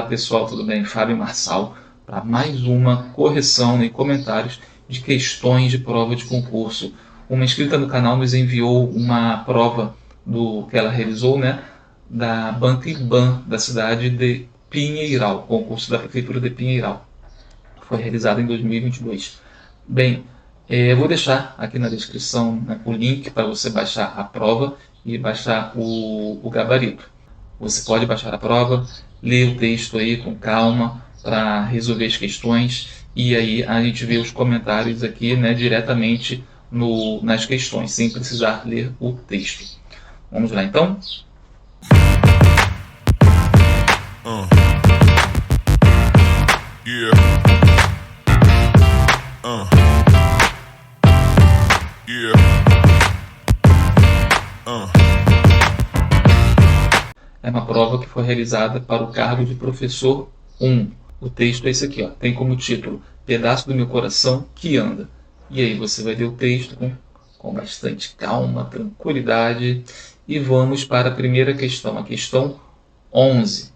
pessoal, tudo bem? Fábio Marçal para mais uma correção e comentários de questões de prova de concurso. Uma inscrita no canal nos enviou uma prova que ela realizou, né, da Banca IBAN da cidade de Pinheiral, concurso da Prefeitura de Pinheiral. Foi realizado em 2022. Bem, eu vou deixar aqui na descrição, né, o link para você baixar a prova e baixar o gabarito. Você pode baixar a prova, ler o texto aí com calma para resolver as questões e aí a gente vê os comentários aqui, né, diretamente nas questões, sem precisar ler o texto. Vamos lá então? É uma prova que foi realizada para o cargo de professor 1. O texto é esse aqui, ó. Tem como título Pedaço do Meu Coração que Anda. E aí você vai ler o texto com bastante calma, tranquilidade. E vamos para a primeira questão, a questão 11.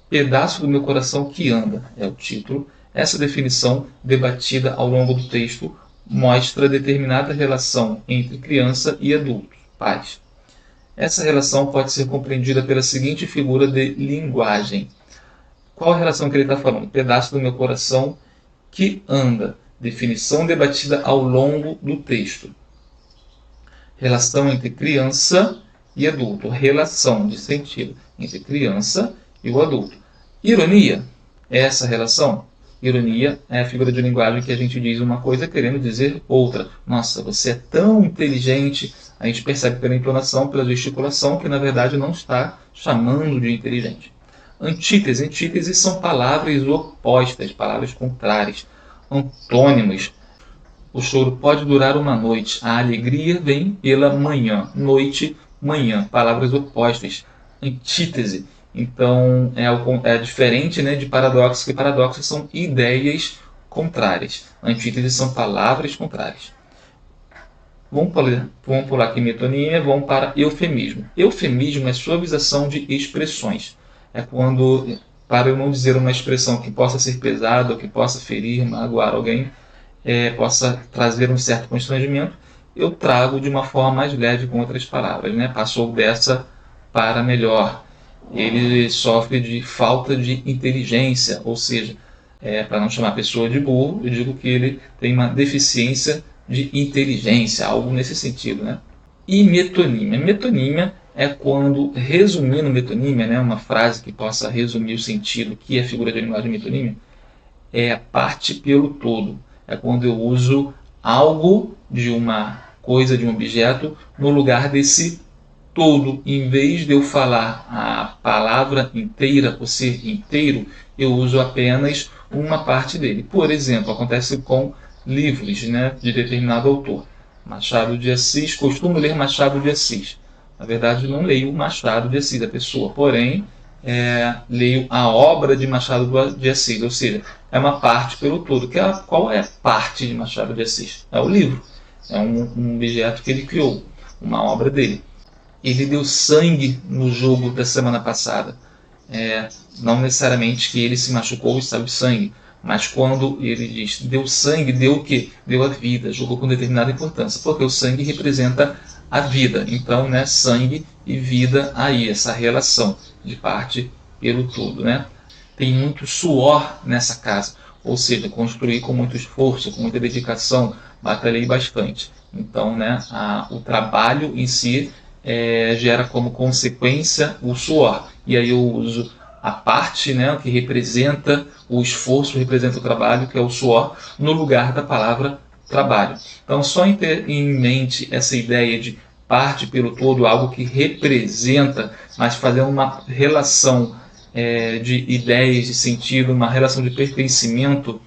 Pedaço do Meu Coração que Anda é o título. Essa definição, debatida ao longo do texto, mostra determinada relação entre criança e adulto, pais. Essa relação pode ser compreendida pela seguinte figura de linguagem. Qual a relação que ele está falando? Pedaço do meu coração que anda. Definição debatida ao longo do texto. Relação entre criança e adulto. Relação de sentido entre criança e o adulto. Ironia é essa relação? Ironia é a figura de linguagem que a gente diz uma coisa querendo dizer outra. Nossa, você é tão inteligente. A gente percebe pela entonação, pela gesticulação, que na verdade não está chamando de inteligente. Antítese. Antítese são palavras opostas, palavras contrárias. Antônimos. O choro pode durar uma noite. A alegria vem pela manhã. Noite, manhã. Palavras opostas. Antítese. Então, é diferente, né, de paradoxo, que paradoxos são ideias contrárias. Antíteses são palavras contrárias. Vamos pular aqui metonímia, vamos para eufemismo. Eufemismo é suavização de expressões. É quando, para eu não dizer uma expressão que possa ser pesada, ou que possa ferir, magoar alguém, possa trazer um certo constrangimento, eu trago de uma forma mais leve com outras palavras, né? Passou dessa para melhor. Ele sofre de falta de inteligência, ou seja, para não chamar a pessoa de burro, eu digo que ele tem uma deficiência de inteligência, algo nesse sentido, né? E metonímia. Metonímia é quando, resumindo metonímia, né, uma frase que possa resumir o sentido, que é a figura de linguagem metonímia, é a parte pelo todo. É quando eu uso algo de uma coisa, de um objeto, no lugar desse todo. Em vez de eu falar a palavra inteira, ou ser inteiro, eu uso apenas uma parte dele. Por exemplo, acontece com livros, né, de determinado autor. Machado de Assis, costumo ler Machado de Assis. Na verdade, não leio Machado de Assis, a pessoa, porém, leio a obra de Machado de Assis, ou seja, é uma parte pelo todo. Qual é a parte de Machado de Assis? É o livro, é um objeto que ele criou, uma obra dele. Ele deu sangue no jogo da semana passada. Não necessariamente que ele se machucou e saiu sangue, mas quando ele diz deu sangue, deu o quê? Deu a vida, jogou com determinada importância, porque o sangue representa a vida. Então, né, sangue e vida aí, essa relação de parte pelo todo, né? Tem muito suor nessa casa, ou seja, construí com muito esforço, com muita dedicação, batalhei bastante. Então, né, o trabalho em si gera como consequência o suor. E aí eu uso a parte, né, que representa o esforço, representa o trabalho, que é o suor, no lugar da palavra trabalho. Então, só em ter em mente essa ideia de parte pelo todo, algo que representa, mas fazendo uma relação de ideias, de sentido, uma relação de pertencimento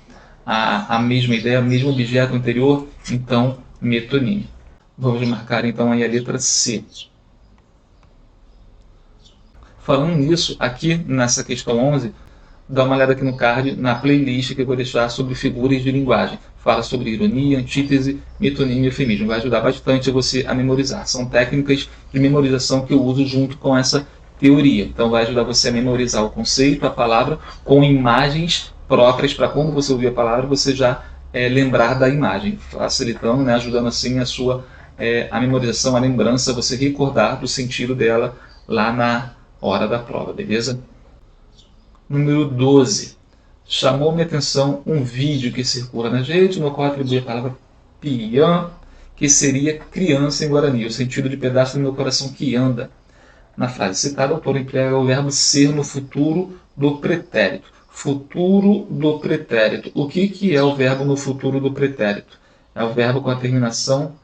à mesma ideia, ao mesmo objeto anterior, então, metonímia. Vamos marcar então aí a letra C. Falando nisso, aqui nessa questão 11, dá uma olhada aqui no card, na playlist que eu vou deixar sobre figuras de linguagem. Fala sobre ironia, antítese, metonímia e eufemismo. Vai ajudar bastante você a memorizar. São técnicas de memorização que eu uso junto com essa teoria. Então vai ajudar você a memorizar o conceito, a palavra, com imagens próprias para quando você ouvir a palavra, você já lembrar da imagem, facilitando, né, ajudando assim a memorização, a lembrança, você recordar do sentido dela lá na hora da prova, beleza? Número 12. Chamou minha atenção um vídeo que circula na rede, no qual atribui a palavra pian, que seria criança em Guarani, o sentido de pedaço do meu coração que anda. Na frase citada, o autor emprega o verbo ser no futuro do pretérito. Futuro do pretérito. O que é o verbo no futuro do pretérito? É o verbo com a terminação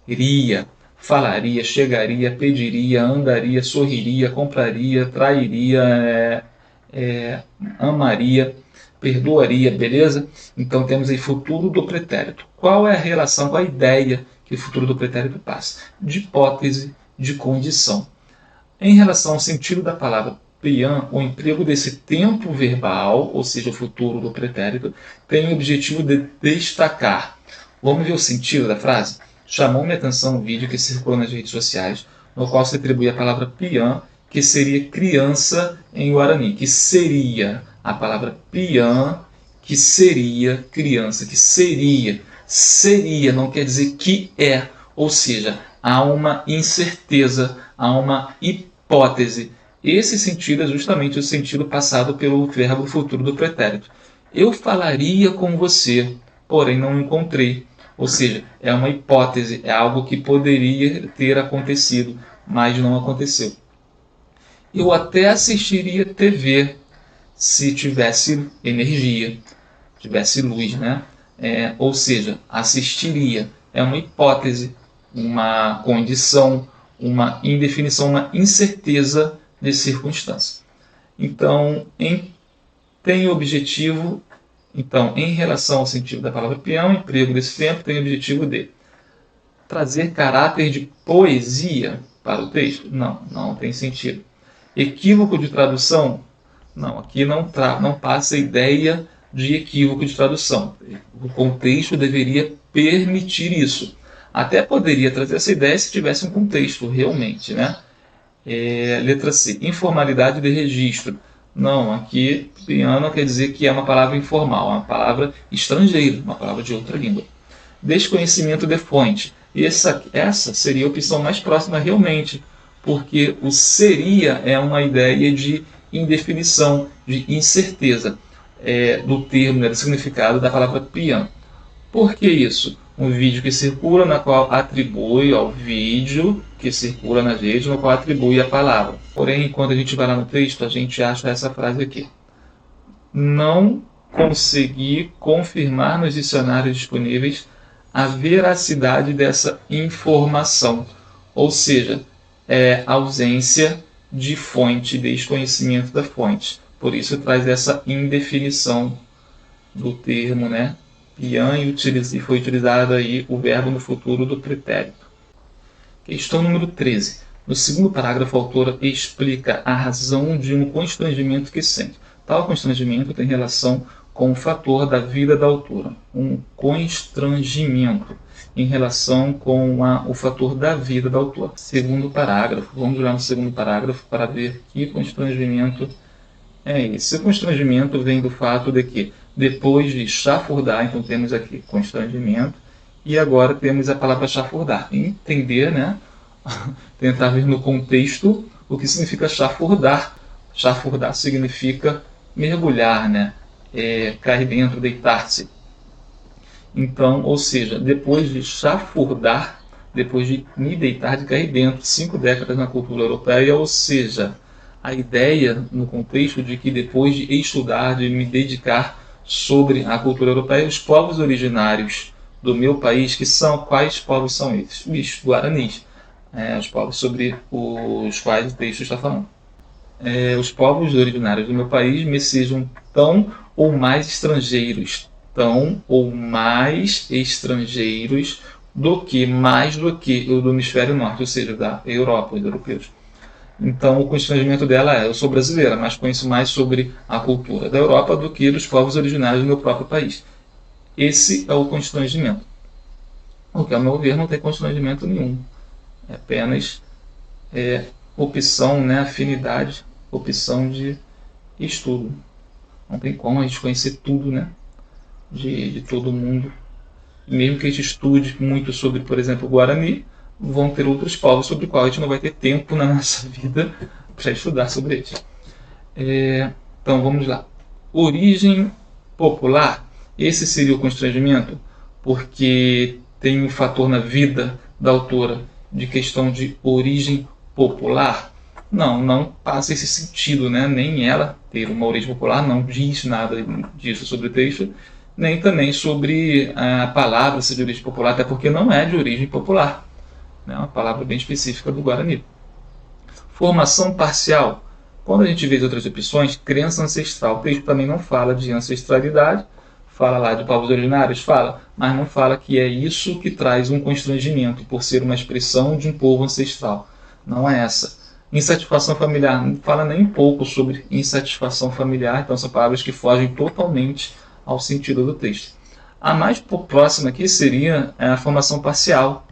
iria. Falaria, chegaria, pediria, andaria, sorriria, compraria, trairia, amaria, perdoaria, beleza? Então temos aí futuro do pretérito. Qual é a relação, qual a ideia que o futuro do pretérito passa? De hipótese, de condição. Em relação ao sentido da palavra pian, o emprego desse tempo verbal, ou seja, o futuro do pretérito, tem o objetivo de destacar. Vamos ver o sentido da frase? Chamou minha atenção um vídeo que circula nas redes sociais, no qual se atribui a palavra pian, que seria criança em Guarani, que seria a palavra pian, que seria criança, que seria não quer dizer que é, ou seja, há uma incerteza, há uma hipótese. Esse sentido é justamente o sentido passado pelo verbo futuro do pretérito. Eu falaria com você, porém não encontrei. Ou seja, é uma hipótese, é algo que poderia ter acontecido, mas não aconteceu. Eu até assistiria TV se tivesse energia, tivesse luz, né? Ou seja, assistiria. É uma hipótese, uma condição, uma indefinição, uma incerteza de circunstância. Então, tem objetivo. Então, em relação ao sentido da palavra peão, o emprego desse tempo tem o objetivo de trazer caráter de poesia para o texto? Não tem sentido. Equívoco de tradução? Não, aqui não passa a ideia de equívoco de tradução. O contexto deveria permitir isso. Até poderia trazer essa ideia se tivesse um contexto realmente, né? Letra C, informalidade de registro. Não, aqui piano quer dizer que é uma palavra informal, uma palavra estrangeira, uma palavra de outra língua. Desconhecimento de fonte. Essa seria a opção mais próxima realmente, porque o seria é uma ideia de indefinição, de incerteza do termo, do significado da palavra piano. Por que isso? Um vídeo que circula, na qual atribui ao vídeo que circula na rede, no qual atribui a palavra. Porém, quando a gente vai lá no texto, a gente acha essa frase aqui. Não consegui confirmar nos dicionários disponíveis a veracidade dessa informação. Ou seja, ausência de fonte, desconhecimento da fonte. Por isso traz essa indefinição do termo, né? Pian, e foi utilizado aí o verbo no futuro do pretérito. Questão número 13. No segundo parágrafo, a autora explica a razão de um constrangimento que sente. Tal constrangimento tem relação com o fator da vida da autora. Um constrangimento em relação com o fator da vida da autora. Segundo parágrafo. Vamos olhar no segundo parágrafo para ver que constrangimento é esse. O constrangimento vem do fato de que, depois de chafurdar, então temos aqui constrangimento, e agora temos a palavra chafurdar. Entender, né? Tentar ver no contexto o que significa chafurdar. Chafurdar significa mergulhar, né? Cair dentro, deitar-se. Então, ou seja, depois de chafurdar, depois de me deitar, de cair dentro, 5 décadas na cultura europeia, ou seja, a ideia no contexto de que depois de estudar, de me dedicar sobre a cultura europeia, os povos originários do meu país, quais povos são esses? Os guaranis, os povos sobre os quais o texto está falando. Os povos originários do meu país me sejam tão ou mais estrangeiros, mais do que o do hemisfério norte, ou seja, da Europa, os europeus. Então, o constrangimento dela eu sou brasileira, mas conheço mais sobre a cultura da Europa do que dos povos originários do meu próprio país. Esse é o constrangimento. O que, ao meu ver, não tem constrangimento nenhum. É apenas opção, né, afinidade, opção de estudo. Não tem como a gente conhecer tudo, né, de todo mundo. Mesmo que a gente estude muito sobre, por exemplo, o Guarani, vão ter outros povos sobre os quais a gente não vai ter tempo na nossa vida para estudar sobre eles. Então vamos lá. Origem popular. Esse seria o constrangimento, porque tem um fator na vida da autora de questão de origem popular. Não passa esse sentido, né? Nem ela ter uma origem popular não diz nada disso sobre o texto, nem também sobre a palavra ser de origem popular, até porque não é de origem popular. É uma palavra bem específica do Guarani. Formação parcial. Quando a gente vê as outras opções, crença ancestral. O texto também não fala de ancestralidade, fala lá de povos originários, fala, mas não fala que é isso que traz um constrangimento, por ser uma expressão de um povo ancestral. Não é essa. Insatisfação familiar, não fala nem um pouco sobre insatisfação familiar, então são palavras que fogem totalmente ao sentido do texto. A mais próxima aqui seria a formação parcial,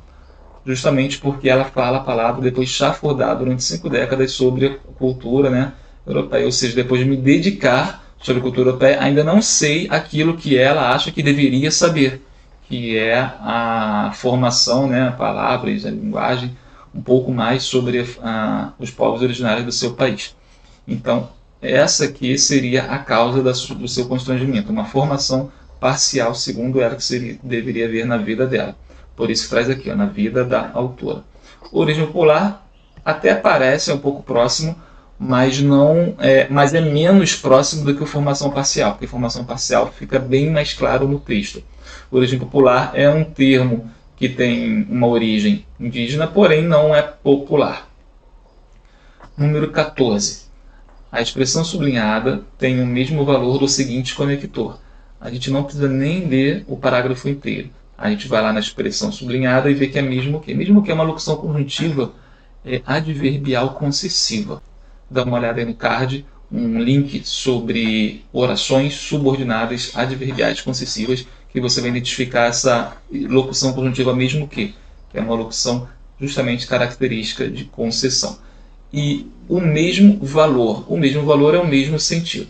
justamente porque ela fala a palavra depois chafurdar durante 5 décadas sobre a cultura, né, europeia, ou seja, depois de me dedicar sobre a cultura europeia, ainda não sei aquilo que ela acha que deveria saber, que é a formação, né, palavras, a linguagem, um pouco mais sobre os povos originários do seu país. Então, essa aqui seria a causa do seu constrangimento, uma formação parcial, segundo ela, que deveria haver na vida dela. Por isso que traz aqui, ó, na vida da autora. Origem popular até parece um pouco próximo, mas é menos próximo do que a formação parcial, porque a formação parcial fica bem mais claro no texto. Origem popular é um termo que tem uma origem indígena, porém não é popular. Número 14. A expressão sublinhada tem o mesmo valor do seguinte conector. A gente não precisa nem ler o parágrafo inteiro. A gente vai lá na expressão sublinhada e vê que é mesmo que. Mesmo que é uma locução conjuntiva, é adverbial concessiva. Dá uma olhada aí no card, um link sobre orações subordinadas adverbiais concessivas, que você vai identificar essa locução conjuntiva mesmo que é uma locução justamente característica de concessão. E o mesmo valor é o mesmo sentido.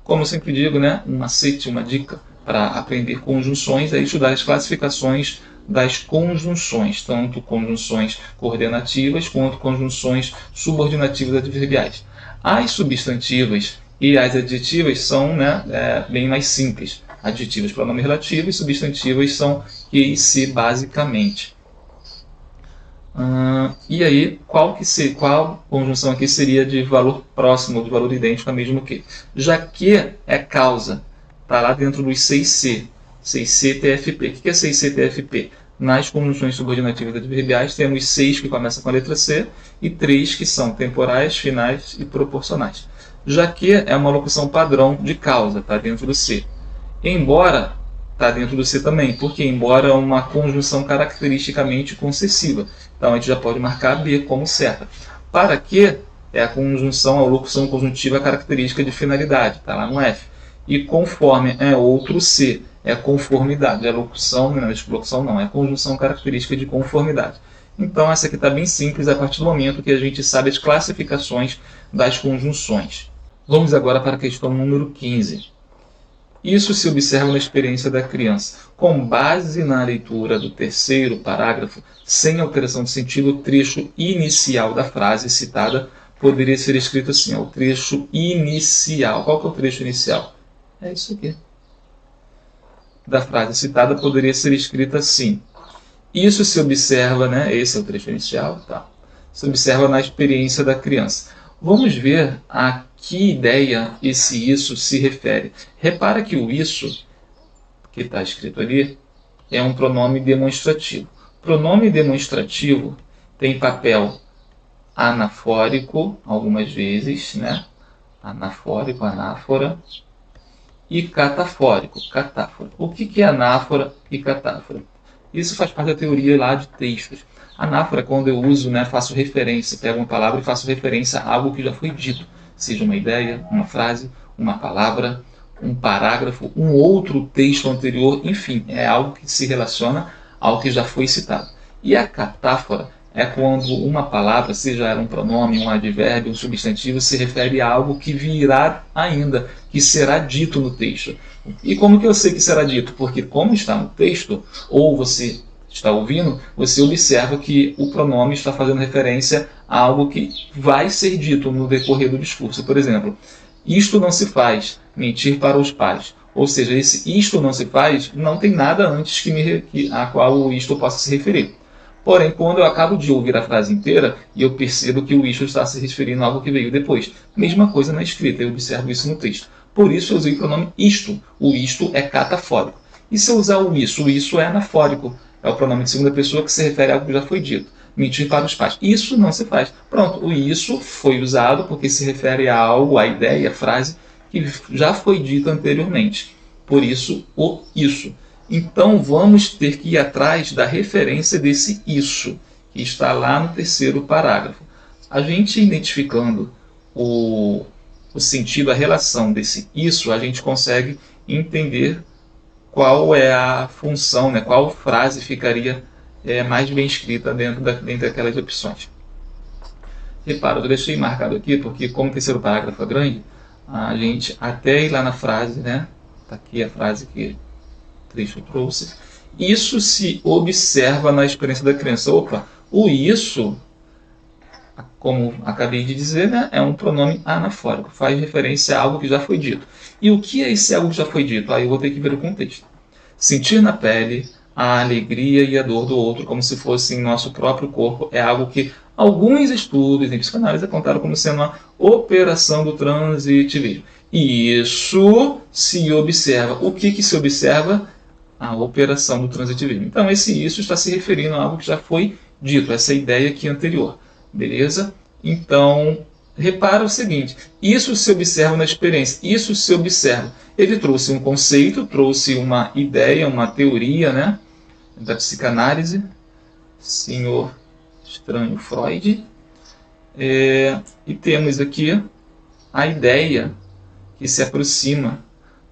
Como eu sempre digo, né, um macete, uma dica para aprender conjunções é estudar as classificações das conjunções, tanto conjunções coordenativas quanto conjunções subordinativas adverbiais. As substantivas e as adjetivas são, né, bem mais simples. Adjetivos, pronome relativo, e substantivas são que e se, basicamente. E aí, qual conjunção aqui seria de valor próximo, de valor idêntico a mesmo que? Já que é causa, está lá dentro dos 6C, 6C, TFP. O que é 6C, TFP? Nas conjunções subordinativas adverbiais, temos 6 que começam com a letra C e 3 que são temporais, finais e proporcionais. Já que é uma locução padrão de causa, está dentro do C. Embora está dentro do C também, porque embora é uma conjunção caracteristicamente concessiva. Então a gente já pode marcar B como certa. Para que é a conjunção, a locução conjuntiva característica de finalidade, está lá no F. E conforme é outro C, é conformidade. É locução, não é locução não, é conjunção característica de conformidade. Então essa aqui está bem simples a partir do momento que a gente sabe as classificações das conjunções. Vamos agora para a questão número 15. Isso se observa na experiência da criança. Com base na leitura do terceiro parágrafo, sem alteração de sentido, o trecho inicial da frase citada poderia ser escrito assim, o trecho inicial. Qual que é o trecho inicial? É isso aqui. Da frase citada poderia ser escrito assim. Isso se observa, né? Esse é o trecho inicial, tá? Se observa na experiência da criança. Vamos ver a que ideia esse isso se refere. Repara que o isso, que está escrito ali, é um pronome demonstrativo. Pronome demonstrativo tem papel anafórico, algumas vezes, né? Anafórico, anáfora, e catafórico, catáfora. O que é anáfora e catáfora? Isso faz parte da teoria lá de textos. Anáfora é quando eu uso, né, faço referência, pego uma palavra e faço referência a algo que já foi dito. Seja uma ideia, uma frase, uma palavra, um parágrafo, um outro texto anterior, enfim, é algo que se relaciona ao que já foi citado. E a catáfora é quando uma palavra, seja ela um pronome, um advérbio, um substantivo, se refere a algo que virá ainda, que será dito no texto. E como que eu sei que será dito? Porque como está no texto, ou você está ouvindo, você observa que o pronome está fazendo referência a algo que vai ser dito no decorrer do discurso. Por exemplo, isto não se faz, mentir para os pais. Ou seja, esse isto não se faz, não tem nada antes a qual o isto possa se referir. Porém, quando eu acabo de ouvir a frase inteira, e eu percebo que o isto está se referindo a algo que veio depois. Mesma coisa na escrita, eu observo isso no texto. Por isso eu usei o pronome isto. O isto é catafórico. E se eu usar o isso é anafórico. É o pronome de segunda pessoa que se refere a algo que já foi dito. Mentir para os pais. Isso não se faz. Pronto, o isso foi usado porque se refere a algo, a ideia, a frase que já foi dito anteriormente. Por isso, o isso. Então vamos ter que ir atrás da referência desse isso, que está lá no terceiro parágrafo. A gente identificando o sentido, a relação desse isso, a gente consegue entender qual é a função, né, qual frase ficaria mais bem escrita dentro daquelas opções. Repara, eu deixei marcado aqui, porque como o terceiro parágrafo é grande, a gente até ir lá na frase, né? Está aqui a frase que o trecho trouxe. Isso se observa na experiência da criança. Opa, o isso, como acabei de dizer, né, é um pronome anafórico, faz referência a algo que já foi dito. E o que é esse algo que já foi dito? Aí eu vou ter que ver o contexto. Sentir na pele a alegria e a dor do outro como se fosse em nosso próprio corpo é algo que alguns estudos em psicanálise apontaram como sendo uma operação do transitivismo. E isso se observa. O que se observa? A operação do transitivismo. Então, isso está se referindo a algo que já foi dito, essa ideia aqui anterior. Beleza? Então, repara o seguinte, isso se observa na experiência, isso se observa. Ele trouxe um conceito, trouxe uma ideia, uma teoria, né, da psicanálise, senhor estranho Freud, e temos aqui a ideia que se aproxima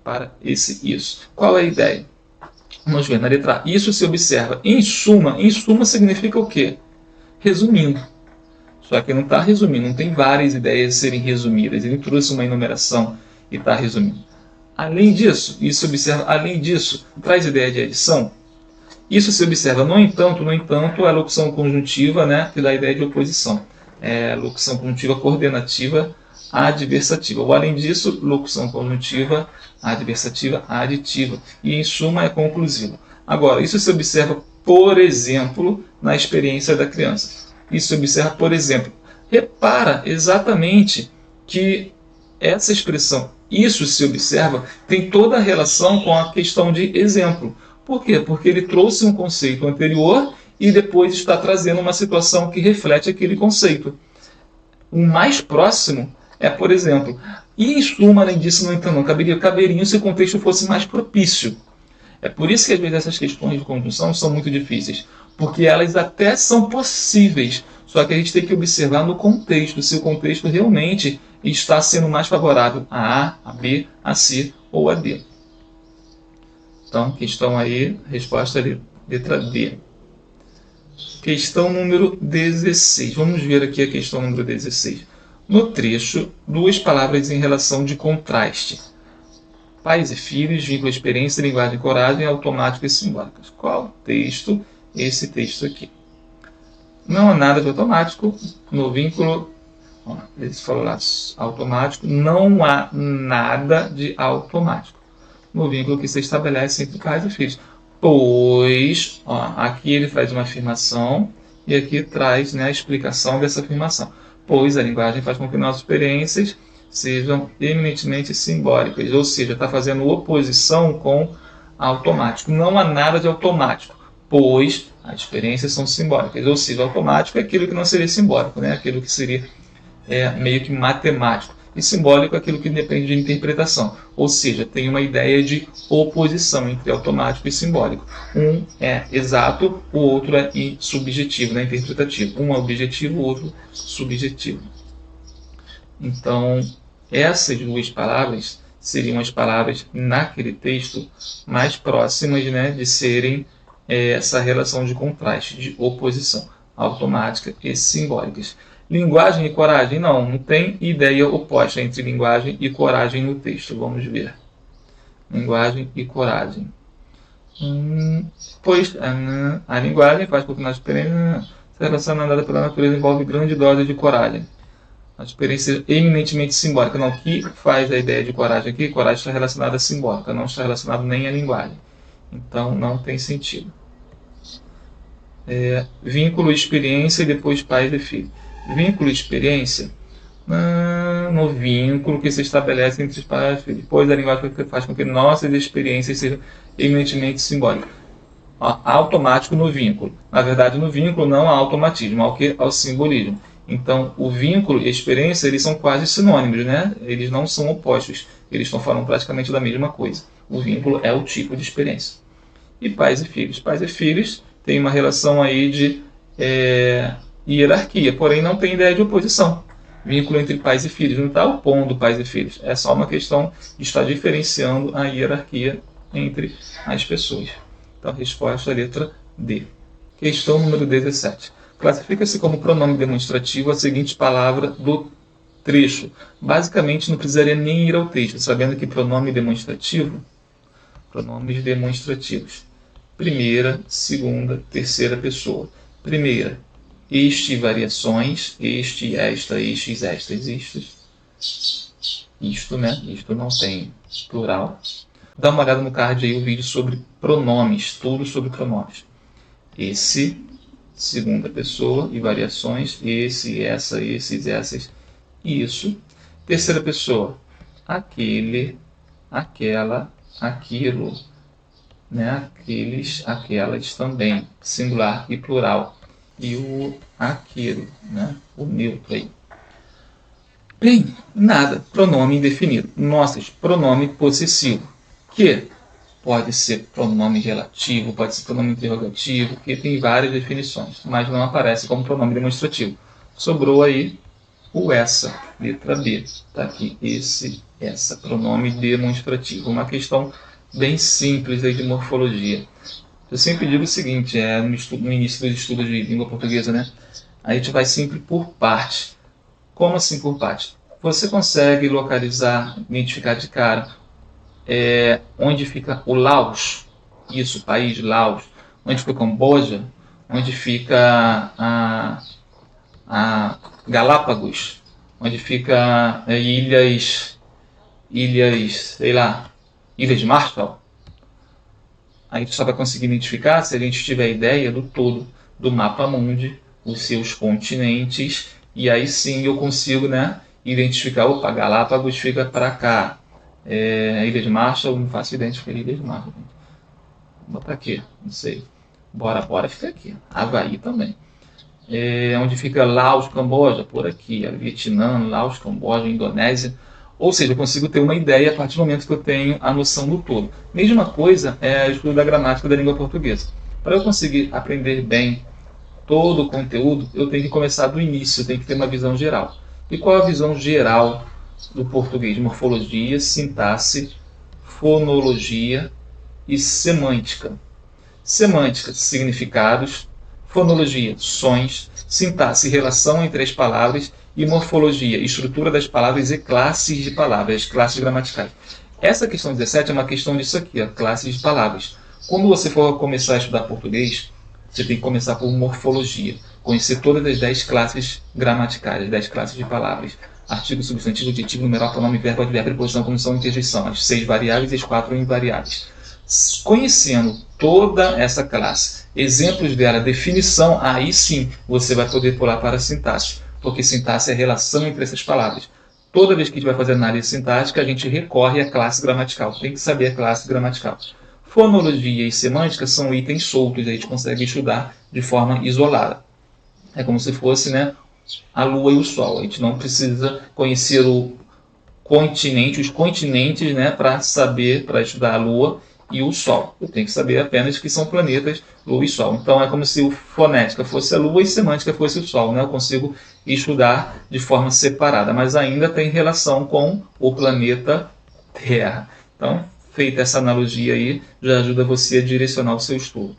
para esse isso. Qual é a ideia? Vamos ver na letra A. Isso se observa. Em suma significa o quê? Resumindo. Só que não está resumindo, não tem várias ideias a serem resumidas. Ele trouxe uma enumeração e está resumindo. Além disso, traz ideia de adição. Isso se observa, no entanto, é a locução conjuntiva, né, que dá a ideia de oposição. É locução conjuntiva coordenativa adversativa. Ou além disso, locução conjuntiva adversativa aditiva. E em suma é conclusiva. Agora, isso se observa, por exemplo, na experiência da criança. Isso se observa, por exemplo. Repara exatamente que essa expressão, isso se observa, tem toda a relação com a questão de exemplo. Por quê? Porque ele trouxe um conceito anterior e depois está trazendo uma situação que reflete aquele conceito. O mais próximo é, por exemplo, e em suma, além disso, no entanto, não caberia se o contexto fosse mais propício. É por isso que às vezes essas questões de conjunção são muito difíceis, porque elas até são possíveis, só que a gente tem que observar no contexto, se o contexto realmente está sendo mais favorável a A, a B, a C ou a D. Então, questão aí, resposta ali, letra D. Questão número 16. Vamos ver aqui a questão número 16. No trecho, duas palavras em relação de contraste. Pais e filhos, vínculo, experiência, linguagem, coragem, automático e simbólicas. Qual texto? Esse texto aqui. Não há nada de automático no vínculo. Eles falam lá, automático. Não há nada de automático no vínculo que se estabelece entre pais e filhos. Pois, aqui ele faz uma afirmação e aqui traz, né, a explicação dessa afirmação. Pois a linguagem faz com que nossas experiências sejam eminentemente simbólicas, ou seja, está fazendo oposição com automático. Não há nada de automático, pois as experiências são simbólicas, ou seja, automático é aquilo que não seria simbólico, né? Aquilo que seria meio que matemático. E simbólico é aquilo que depende de interpretação, ou seja, tem uma ideia de oposição entre automático e simbólico. Um é exato, o outro é subjetivo, né, interpretativo. Um é objetivo, o outro subjetivo. Então, essas duas palavras seriam as palavras naquele texto mais próximas, né, de serem essa relação de contraste, de oposição. automática e simbólicas. Linguagem e coragem? Não tem ideia oposta entre linguagem e coragem no texto. Vamos ver. Linguagem e coragem. Pois a linguagem faz com que nossa experiência se relacionada pela natureza envolve grande dose de coragem. A experiência eminentemente simbólica. Não, o que faz a ideia de coragem aqui? Coragem está relacionada à simbólica, não está relacionada nem à linguagem. Então não tem sentido. Vínculo, experiência e depois pais e filhos. Vínculo e experiência, no vínculo que se estabelece entre os pais e filhos. Depois a linguagem faz com que nossas experiências sejam eminentemente simbólicas. Automático no vínculo. Na verdade, no vínculo não há automatismo, ao simbolismo. Então, o vínculo e a experiência, eles são quase sinônimos, né? Eles não são opostos. Eles estão falando praticamente da mesma coisa. O vínculo é o tipo de experiência. E pais e filhos. Pais e filhos têm uma relação aí de hierarquia, porém não tem ideia de oposição. Vínculo entre pais e filhos. Não está opondo pais e filhos. É só uma questão de estar diferenciando a hierarquia entre as pessoas. Então, resposta letra D. Questão número 17. Classifica-se como pronome demonstrativo a seguinte palavra do trecho. Basicamente, não precisaria nem ir ao texto, sabendo que pronome demonstrativo, pronomes demonstrativos. Primeira, segunda, terceira pessoa. Primeira, este, variações, este, esta, estes, estas, istos. Isto, né? Isto não tem plural. Dá uma olhada no card aí, o vídeo sobre pronomes, tudo sobre pronomes. Esse, segunda pessoa e variações, esse, essa, esses, essas, isso. Terceira pessoa, aquele, aquela, aquilo, né? Aqueles, aquelas também, singular e plural. E o aquilo, né? O neutro aí. Bem, nada, pronome indefinido. Nossas, pronome possessivo. Que pode ser pronome relativo, pode ser pronome interrogativo, que tem várias definições, mas não aparece como pronome demonstrativo. Sobrou aí o essa, letra B. Está aqui, esse, essa, pronome demonstrativo. Uma questão bem simples aí de morfologia. Eu sempre digo o seguinte, no início dos estudos de língua portuguesa, né? A gente vai sempre por parte. Como assim por parte? Você consegue localizar, identificar de cara onde fica o Laos, isso, país Laos, onde fica o Camboja, onde fica a Galápagos, onde fica ilhas, sei lá, Ilhas Marshall. A gente só vai conseguir identificar se a gente tiver ideia do todo, do mapa mundi, os seus continentes, e aí sim eu consigo, né, identificar, opa, Galápagos fica para cá. Ilha de Marshall, não faço ideia de ficar Ilha de Marshall. Vou botar aqui, não sei. Bora fica aqui. Havaí também. Onde fica Laos, Camboja, por aqui. Vietnã, Laos, Camboja, Indonésia. Ou seja, eu consigo ter uma ideia a partir do momento que eu tenho a noção do todo. Mesma coisa é o estudo da gramática da língua portuguesa. Para eu conseguir aprender bem todo o conteúdo, eu tenho que começar do início, eu tenho que ter uma visão geral. E qual a visão geral do português? Morfologia, sintaxe, fonologia e semântica. Semântica, significados. Fonologia, sons. Sintaxe, relação entre as palavras. E morfologia, estrutura das palavras e classes de palavras, classes gramaticais. Essa questão 17 é uma questão disso aqui, classes de palavras. Quando você for começar a estudar português, você tem que começar por morfologia. Conhecer todas as 10 classes gramaticais, as 10 classes de palavras. Artigo, substantivo, adjetivo, numeral, pronome, verbo, advérbio, preposição, condição, interjeição. As 6 variáveis e as 4 invariáveis. Conhecendo toda essa classe, exemplos dela, definição, aí sim você vai poder pular para a sintaxe. Porque sintaxe é a relação entre essas palavras. Toda vez que a gente vai fazer análise sintática, a gente recorre à classe gramatical. Tem que saber a classe gramatical. Fonologia e semântica são itens soltos, a gente consegue estudar de forma isolada. É como se fosse, né, a Lua e o Sol. A gente não precisa conhecer o continente, os continentes, né, para estudar a Lua e o Sol. Eu tenho que saber apenas que são planetas, Lua e Sol. Então é como se o fonética fosse a Lua e semântica fosse o Sol, né? Eu consigo estudar de forma separada, mas ainda tem relação com o planeta Terra. Então, feita essa analogia aí, já ajuda você a direcionar o seu estudo.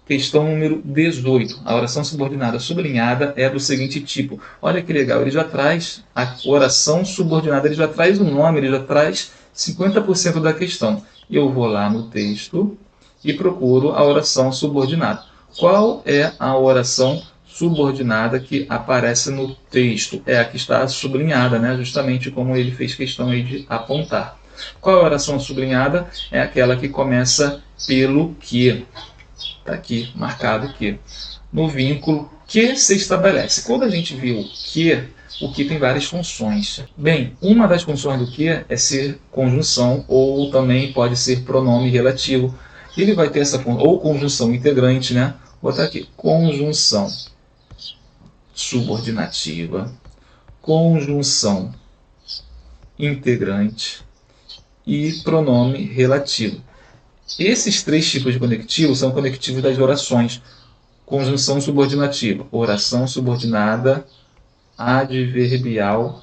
Questão número 18. A oração subordinada sublinhada é do seguinte tipo. Olha que legal, ele já traz a oração subordinada, ele já traz o nome, ele já traz 50% da questão. Eu vou lá no texto e procuro a oração subordinada. Qual é a oração subordinada que aparece no texto? É a que está sublinhada, né? Justamente como ele fez questão aí de apontar. Qual é a oração sublinhada? É aquela que começa pelo que. Está aqui marcado que. No vínculo que se estabelece. Quando a gente vê o que tem várias funções. Bem, uma das funções do que é ser conjunção ou também pode ser pronome relativo. Ele vai ter essa função, ou conjunção integrante, né? Vou botar aqui, conjunção subordinativa, conjunção integrante e pronome relativo. Esses três tipos de conectivos são conectivos das orações. Conjunção subordinativa, oração subordinada adverbial.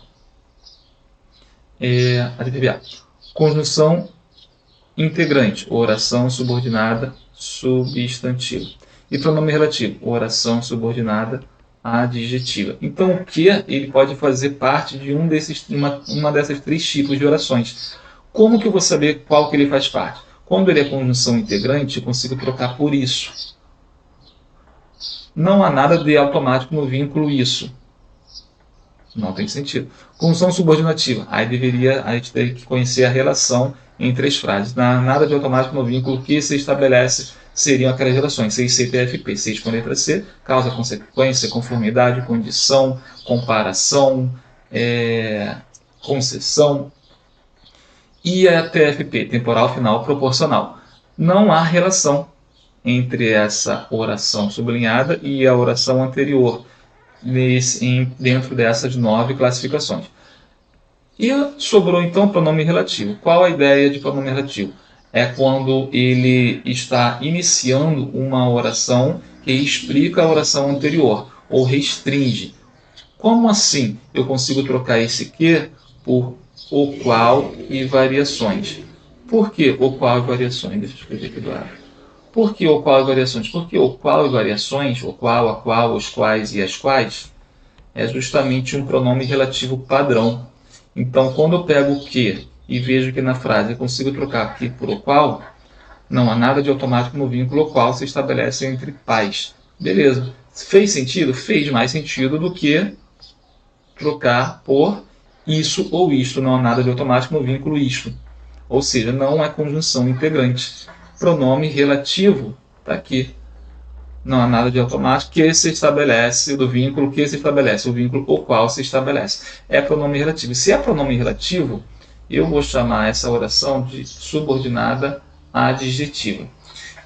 Conjunção integrante, oração subordinada substantiva. E pronome relativo, oração subordinada adjetiva. Então, o que ele pode fazer parte de uma dessas três tipos de orações. Como que eu vou saber qual que ele faz parte? Quando ele é conjunção integrante, eu consigo trocar por isso. Não há nada de automático no vínculo isso. Não tem sentido. Conjunção subordinativa. Aí a gente teria que conhecer a relação entre as frases. Nada de automático no vínculo que se estabelece seriam aquelas relações. C, C, P, F, P. 6 com letra C. Causa, consequência, conformidade, condição, comparação, concessão. E a TFP, temporal, final, proporcional. Não há relação entre essa oração sublinhada e a oração anterior, dentro dessas 9 classificações. E sobrou então o pronome relativo. Qual a ideia de pronome relativo? É quando ele está iniciando uma oração que explica a oração anterior, ou restringe. Como assim eu consigo trocar esse que por o qual e variações? Por que o qual e variações? Deixa eu escrever aqui do lado. Por que o qual e variações? Porque o qual e variações, o qual, a qual, os quais e as quais, é justamente um pronome relativo padrão. Então, quando eu pego o que e vejo que na frase eu consigo trocar aqui por o qual, não há nada de automático no vínculo o qual se estabelece entre pais. Beleza. Fez sentido? Fez mais sentido do que trocar por isso ou isto. Não há nada de automático no vínculo isto. Ou seja, não é conjunção integrante. Pronome relativo está aqui. Não há nada de automático que se estabelece do vínculo que se estabelece, o vínculo o qual se estabelece. É pronome relativo. Se é pronome relativo, eu vou chamar essa oração de subordinada adjetiva.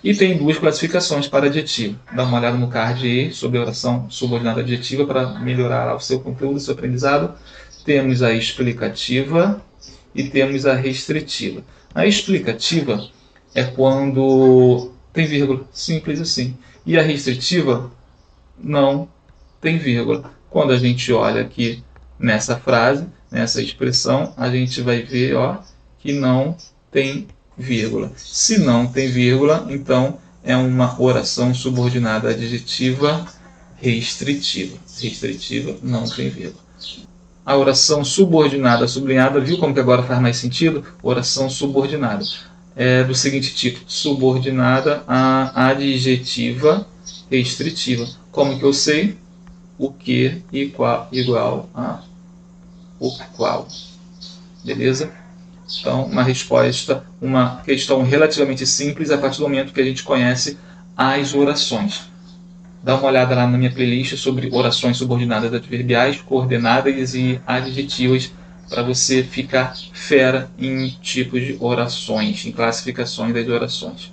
E tem 2 classificações para adjetivo. Dá uma olhada no card aí sobre a oração subordinada adjetiva para melhorar o seu conteúdo, o seu aprendizado. Temos a explicativa e temos a restritiva. A explicativa é quando tem vírgula, simples assim. E a restritiva não tem vírgula. Quando a gente olha aqui nessa frase, nessa expressão, a gente vai ver que não tem vírgula. Se não tem vírgula, então é uma oração subordinada adjetiva restritiva. Restritiva não tem vírgula. A oração subordinada sublinhada, viu como que agora faz mais sentido? Oração subordinada. É do seguinte tipo, subordinada a adjetiva restritiva. Como que eu sei? O que igual a o qual. Beleza? Então, uma questão relativamente simples a partir do momento que a gente conhece as orações. Dá uma olhada lá na minha playlist sobre orações subordinadas adverbiais, coordenadas e adjetivas, para você ficar fera em tipos de orações, em classificações das orações.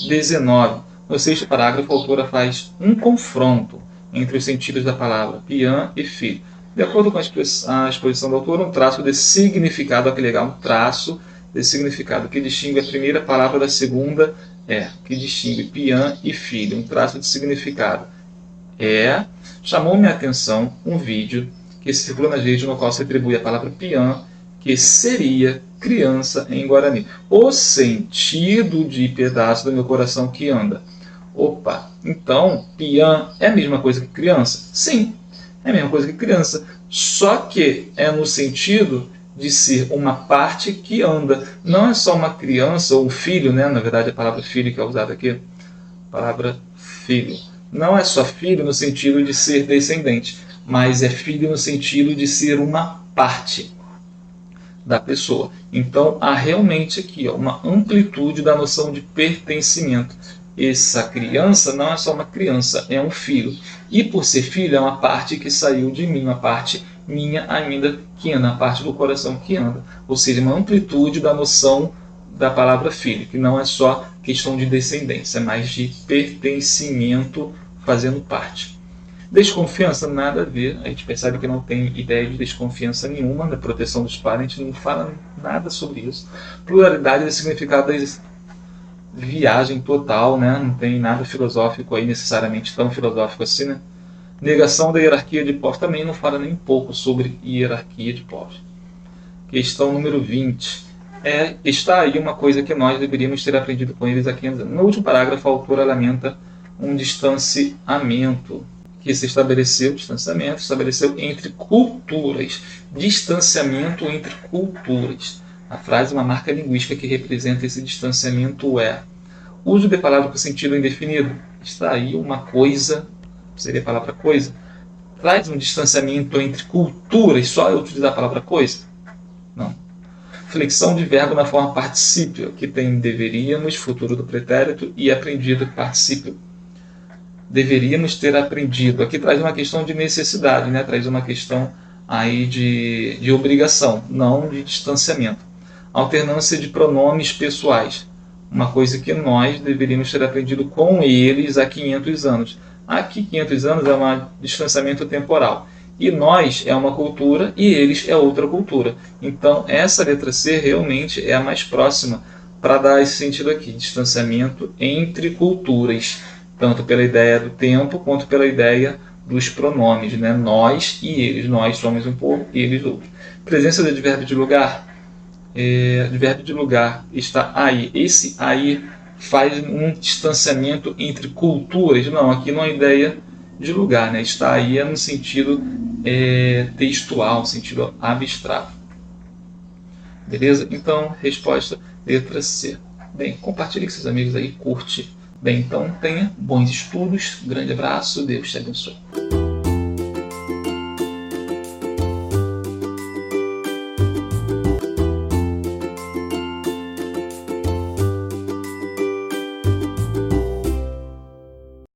19. No 6º parágrafo, a autora faz um confronto entre os sentidos da palavra piã e filho. De acordo com a exposição da autora, um traço de significado, olha que legal, um traço de significado que distingue a primeira palavra da segunda que distingue piã e filho, um traço de significado. Chamou minha atenção um vídeo que circula nas redes no qual se atribui a palavra piã, que seria criança em Guarani. O sentido de pedaço do meu coração que anda. Opa, então pian é a mesma coisa que criança? Sim, é a mesma coisa que criança, só que é no sentido de ser uma parte que anda. Não é só uma criança ou um filho, né? Na verdade a palavra filho que é usada aqui, a palavra filho. Não é só filho no sentido de ser descendente, mas é filho no sentido de ser uma parte da pessoa. Então há realmente aqui uma amplitude da noção de pertencimento. Essa criança não é só uma criança, é um filho. E por ser filho, é uma parte que saiu de mim, uma parte minha ainda que anda, a parte do coração que anda. Ou seja, uma amplitude da noção da palavra filho, que não é só questão de descendência, mas de pertencimento fazendo parte. Desconfiança, nada a ver. A gente percebe que não tem ideia de desconfiança nenhuma na proteção dos pais, a gente não fala nada sobre isso. Pluralidade é significado viagem total, né? Não tem nada filosófico aí, necessariamente tão filosófico assim, né? Negação da hierarquia de povos, também não fala nem pouco sobre hierarquia de povos. Questão número 20. Está aí uma coisa que nós deveríamos ter aprendido com eles há 500 anos. No último parágrafo, a autora lamenta um distanciamento que se estabeleceu, entre culturas. Distanciamento entre culturas. A frase, uma marca linguística que representa esse distanciamento é: uso de palavra com sentido indefinido. Está aí uma coisa, seria a palavra coisa, traz um distanciamento entre culturas, só eu utilizar a palavra coisa? Não. Flexão de verbo na forma particípio, que tem deveríamos, futuro do pretérito, e aprendido, particípio. Deveríamos ter aprendido. Aqui traz uma questão de necessidade, né? Traz uma questão aí de obrigação, não de distanciamento. Alternância de pronomes pessoais, uma coisa que nós deveríamos ter aprendido com eles há 500 anos. Aqui 500 anos é um distanciamento temporal. E nós é uma cultura e eles é outra cultura. Então essa letra C realmente é a mais próxima para dar esse sentido aqui, distanciamento entre culturas, tanto pela ideia do tempo quanto pela ideia dos pronomes, né? Nós e eles. Nós somos um povo, eles outro. Presença do advérbio de lugar. Advérbio de lugar está aí. Esse aí faz um distanciamento entre culturas. Não, aqui não é ideia de lugar, né? Está aí é no sentido textual, no sentido abstrato. Beleza? Então, resposta letra C. Bem, compartilhe com seus amigos aí, curte. Bem, então tenha bons estudos. Grande abraço, Deus te abençoe.